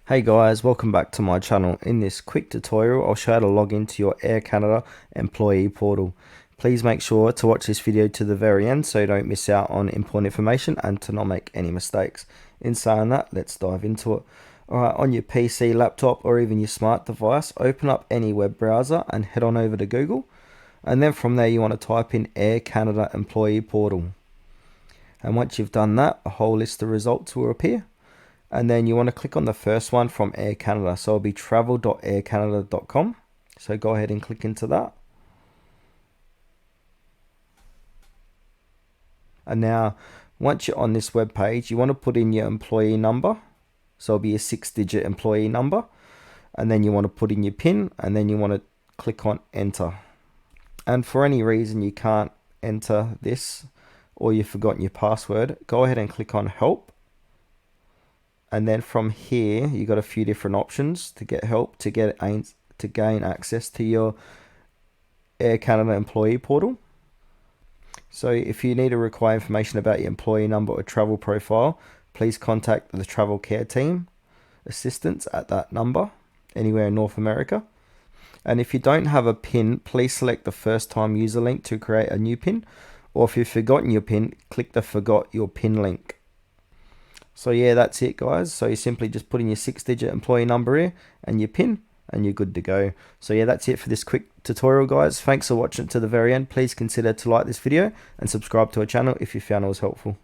Hey guys, welcome back to my channel. In this quick tutorial, I'll show you how to log into your Air Canada employee portal. Please make sure to watch this video to the very end so you don't miss out on important information and to not make any mistakes. In saying that, let's dive into it. Alright, on your PC, laptop or even your smart device, open up any web browser and head on over to Google. And then from there you want to type in Air Canada employee portal. And once you've done that, a whole list of results will appear. And then you want to click on the first one from Air Canada. So it'll be travel.aircanada.com. So go ahead and click into that. And now, once you're on this web page, you want to put in your employee number. So it'll be a 6-digit employee number. And then you want to put in your PIN. And then you want to click on enter. And for any reason you can't enter this or you've forgotten your password, go ahead and click on help. And then from here, you got a few different options to get help to gain access to your Air Canada employee portal. So if you need to require information about your employee number or travel profile, please contact the travel care team assistance at that number anywhere in North America. And if you don't have a PIN, please select the first time user link to create a new PIN. Or if you've forgotten your PIN, click the forgot your PIN link. So yeah, that's it guys. So you simply just put in your 6-digit employee number here and your PIN and you're good to go. So yeah, that's it for this quick tutorial guys. Thanks for watching to the very end. Please consider to like this video and subscribe to our channel if you found it was helpful.